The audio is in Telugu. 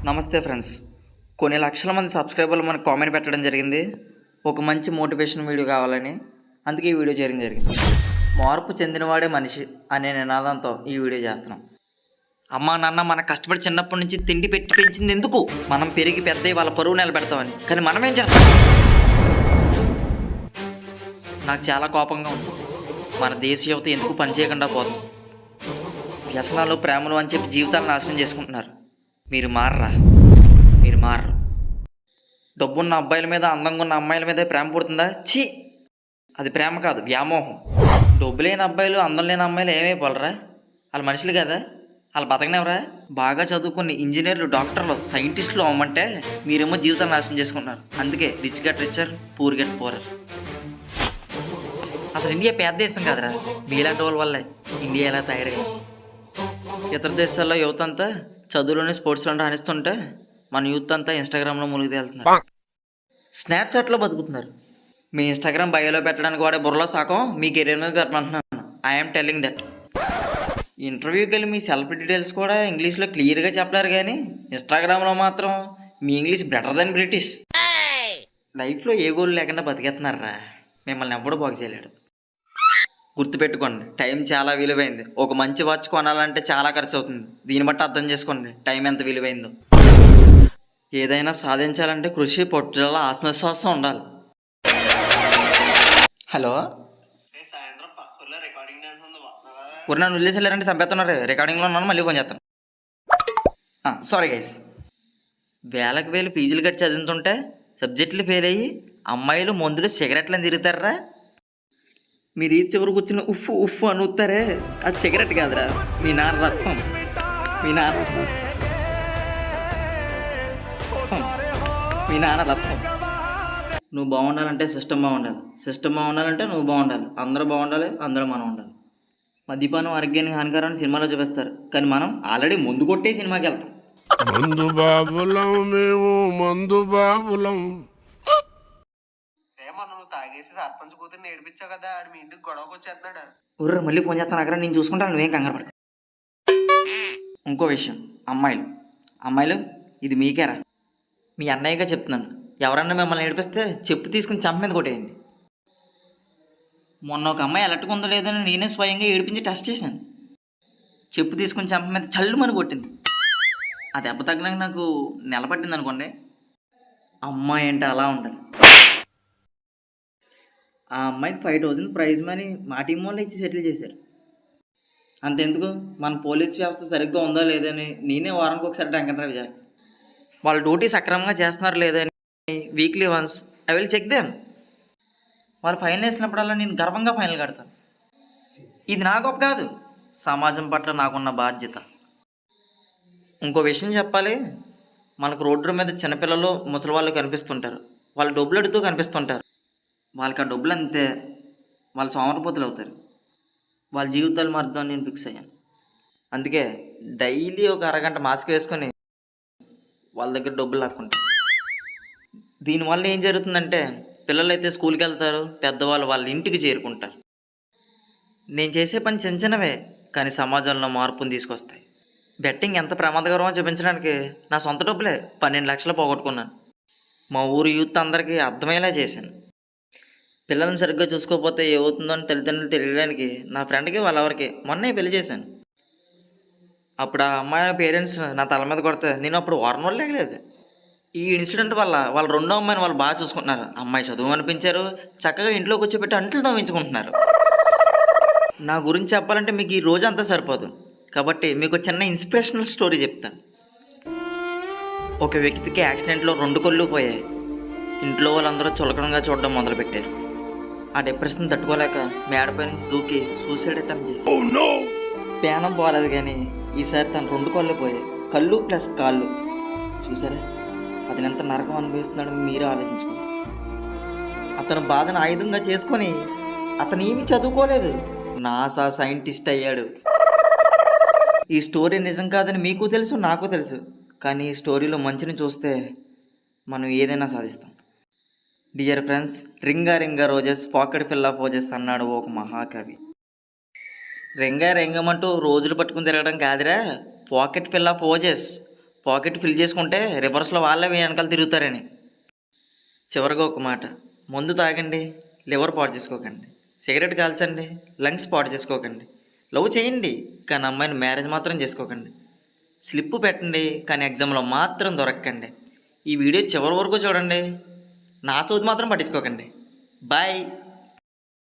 నమస్తే ఫ్రెండ్స్. కొన్ని లక్షల మంది సబ్స్క్రైబర్లు మనకు కామెంట్ పెట్టడం జరిగింది ఒక మంచి మోటివేషన్ వీడియో కావాలని. అందుకే ఈ వీడియో చేయడం జరిగింది. మార్పు చెందినవాడే మనిషి అనే నినాదంతో ఈ వీడియో చేస్తున్నాం. అమ్మా నాన్న మన కష్టపడి చిన్నప్పటి నుంచి తిండి పెట్టి పెంచింది ఎందుకు? మనం పెరిగి పెద్ద వాళ్ళ పరువు నిలబెడతామని. కానీ మనం ఏం చేస్తాం? నాకు చాలా కోపంగా ఉంది. మన దేశ యువత ఎందుకు పనిచేయకుండా పోతుంది? వ్యసనాలు ప్రేమలు అని చెప్పి జీవితాలను నాశనం చేసుకుంటున్నారు. మీరు మారరా? మీరు మారరు. డబ్బున్న అబ్బాయిల మీద అందంగా ఉన్న అమ్మాయిల మీద ప్రేమ పుడుతుందా? ఛీ, అది ప్రేమ కాదు, వ్యామోహం. డబ్బు లేని అబ్బాయిలు అందం లేని అమ్మాయిలు ఏమైపోలరా? వాళ్ళు మనుషులు కదా, వాళ్ళు బతకనేవరా? బాగా చదువుకుని ఇంజనీర్లు, డాక్టర్లు, సైంటిస్టులు అవ్వమంటే మీరేమో జీవితాన్ని నాశనం చేసుకుంటున్నారు. అందుకే rich get richer, poor get poorer. అసలు ఇండియా పేద దేశం కాదురా, మీలాంటి వాళ్ళ వల్లే ఇండియా ఎలా తయారయ్యింది. ఇతర దేశాల్లో యువత అంతా చదువులోనే స్పోర్ట్స్లో రాణిస్తుంటే మన యూత్ అంతా ఇన్స్టాగ్రామ్లో మునిగి తేలుతున్నారు, స్నాప్చాట్లో బతుకుతున్నారు. మీ ఇన్స్టాగ్రామ్ బయోలో పెట్టడానికి వాడే బుర్రలో సగం మీ కెరీర్ మీద పెట్టమంటున్నాను. I'm telling that. ఇంటర్వ్యూకి వెళ్ళి మీ సెల్ఫ్ డీటెయిల్స్ కూడా ఇంగ్లీష్లో క్లియర్గా చెప్పలేరు, కానీ ఇన్స్టాగ్రామ్లో మాత్రం మీ ఇంగ్లీష్ బెటర్ దెన్ బ్రిటిష్. లైఫ్లో ఏ గోల్ లేకుండా బతికేస్తున్నారా? మిమ్మల్ని ఎవ్వడూ బాగు చేయలేడు. గుర్తుపెట్టుకోండి, టైం చాలా విలువైంది. ఒక మంచి వాచ్ కొనాలంటే చాలా ఖర్చు అవుతుంది. దీన్ని బట్టి అర్థం చేసుకోండి టైం ఎంత విలువైందో. ఏదైనా సాధించాలంటే కృషి, పట్టుదల, ఆత్మవిశ్వాసం ఉండాలి. హలో, ఊరు నన్ను వదిలేసేళ్ళారంటే చంపేస్తున్నారు. రికార్డింగ్లో ఉన్నాను, మళ్ళీ ఫోన్ చేస్తాను. Sorry guys. వేలకు వేలు ఫీజులు కట్టి చదువుతుంటే సబ్జెక్టులు ఫెయిల్ అయ్యి అమ్మాయిలు మందులు సిగరెట్లను తిరుగుతారా? మీరు ఈ చివరి కూర్చుని ఉఫ్ఫు ఉఫ్ఫు అని ఊతారే, అది సిగరెట్ కాదురా, మీ నాన్న రక్తం. మీ నాన్న మీ నాన్న రక్తం. నువ్వు బాగుండాలంటే సిస్టమ్ బాగుండాలి, సిస్టమ్ బాగుండాలంటే నువ్వు బాగుండాలి. అందరూ బాగుండాలి, అందరూ మనం ఉండాలి. మద్యపానం ఆరోగ్యానికి హానికరాన్ని సినిమాలో చూపిస్తారు, కానీ మనం ఆల్రెడీ ముందు కొట్టే సినిమాకి వెళ్తాం. మందు బాబులం మేము, మందు బాబులం. తాగేసి సర్పంచ్ కూతురు ఏడిపించావు కదా, ఆడు మీ ఇంటికి గొడవకు వచ్చేస్తున్నాడు. ఊర్ర మళ్ళీ ఫోన్ చేస్తాను అక్కడ, నేను చూసుకుంటాను, నువ్వేం కంగారు పడకు. ఇంకో విషయం, అమ్మాయిలు ఇది మీకేరా. మీ అన్నయ్యగా చెప్తున్నాను, ఎవరన్నా మిమ్మల్ని ఏడిపిస్తే చెప్పు తీసుకుని చంప మీద కొట్టేయండి. మొన్న ఒక అమ్మాయి ఎలక్ట్గా ఉందో లేదని నేనే స్వయంగా ఏడిపించి టెస్ట్ చేశాను. చెప్పు తీసుకుని చంప మీద చల్లుమని కొట్టింది. ఆ దెబ్బ తగ్గడానికి నాకు నిలబట్టింది అనుకోండి. అమ్మాయి అంటే అలా ఉండాలి. ఆ అమ్మాయికి 5,000 ప్రైజ్ మనీ మా టీం వాళ్ళు ఇచ్చి సెటిల్ చేశారు. అంతెందుకు, మన పోలీస్ వ్యవస్థ సరిగ్గా ఉందో లేదని నేనే వారానికి ఒకసారి డ్రంక్ డ్రైవ్ చేస్తాను. వాళ్ళ డ్యూటీ సక్రమంగా చేస్తున్నారు లేదని weekly once I will check them. వాళ్ళు ఫైనల్ వేసినప్పుడల్లా నేను గర్వంగా ఫైనల్ కడతాను. ఇది నా గొప్ప కాదు, సమాజం పట్ల నాకున్న బాధ్యత. ఇంకో విషయం చెప్పాలి, మనకు రోడ్డు మీద చిన్నపిల్లలు, ముసలి వాళ్ళు కనిపిస్తుంటారు. వాళ్ళు డబ్బులు అడుగుతూ కనిపిస్తుంటారు. వాళ్ళకి ఆ డబ్బులు అంతే, వాళ్ళు సోమరిపోతులు అవుతారు. వాళ్ళ జీవితాలు మారుద్దామని నేను ఫిక్స్ అయ్యాను. అందుకే డైలీ ఒక అరగంట మాస్క్ వేసుకొని వాళ్ళ దగ్గర డబ్బులు లాక్కుంటాను. దీనివల్ల ఏం జరుగుతుందంటే, పిల్లలైతే స్కూల్కి వెళ్తారు, పెద్దవాళ్ళు వాళ్ళ ఇంటికి చేరుకుంటారు. నేను చేసే పని చిన్న చిన్నవే, కానీ సమాజంలో మార్పుని తీసుకొస్తాయి. బెట్టింగ్ ఎంత ప్రమాదకరమో చూపించడానికి నా సొంత డబ్బులే 12 లక్షలు పోగొట్టుకున్నాను. మా ఊరు యూత్ అందరికీ అర్థమయ్యేలా చేశాను. పిల్లల్ని సరిగ్గా చూసుకోకపోతే ఏమవుతుందో అని తల్లిదండ్రులు తెలియడానికి నా ఫ్రెండ్కి వాళ్ళెవరికి మొన్నే పెళ్లి చేశాను. అప్పుడు ఆ అమ్మాయి పేరెంట్స్ నా తల మీద కొడితే నేను అప్పుడు వారం రోజులు లేగలేదు. ఈ ఇన్సిడెంట్ వల్ల వాళ్ళ రెండో అమ్మాయిని వాళ్ళు బాగా చూసుకుంటున్నారు. అమ్మాయి చదువు అనిపించారు, చక్కగా ఇంట్లో కూర్చోబెట్టి అంట్లు తవ్వించుకుంటున్నారు. నా గురించి చెప్పాలంటే మీకు ఈ రోజు అంతా సరిపోదు, కాబట్టి మీకు చిన్న ఇన్స్పిరేషనల్ స్టోరీ చెప్తాను. ఒక వ్యక్తికి యాక్సిడెంట్లో 2 కళ్ళు పోయాయి. ఇంట్లో వాళ్ళందరూ చులకనంగా చూడడం మొదలుపెట్టారు. ఆ డిప్రెషన్ తట్టుకోలేక మేడపై నుంచి దూకి సూసైడ్ అటెంప్ట్ చేశారు. పేనం పోలేదు, కానీ ఈసారి తను 2 కళ్ళు పోయాయి, కళ్ళు ప్లస్ కాళ్ళు. చూసారా, అతను ఎంత నరకం అనుభవిస్తున్నాడో మీరు ఆలోచించుకోండి. అతను బాధను ఆయుధంగా చేసుకొని అతను ఏమీ చదువుకోలేదు, నాసా సైంటిస్ట్ అయ్యాడు. ఈ స్టోరీ నిజం కాదని మీకు తెలుసు, నాకు తెలుసు, కానీ ఈ స్టోరీలో మంచిని చూస్తే మనం ఏదైనా సాధిస్తాం. Dear friends, ring a ring a roses pocket full of roses అన్నాడు ఒక మహాకవి. రింగా రింగమంటూ రోజులు పట్టుకుని తిరగడం కాదురా, pocket full of roses, pocket full చేసుకుంటే రివర్స్లో వాళ్ళే వెనకాల తిరుగుతారని. చివరిగా ఒక మాట, మందు తాగండి, లివర్ పాడు చేసుకోకండి. సిగరెట్ కాల్చండి, లంగ్స్ పాడు చేసుకోకండి. లవ్ చేయండి కానీ అమ్మాయిని మ్యారేజ్ మాత్రం చేసుకోకండి. స్లిప్ పెట్టండి కానీ ఎగ్జామ్లో మాత్రం దొరక్కండి. ఈ వీడియో చివరి వరకు చూడండి. నా సోది మాత్రం పట్టించుకోకండి. బాయ్.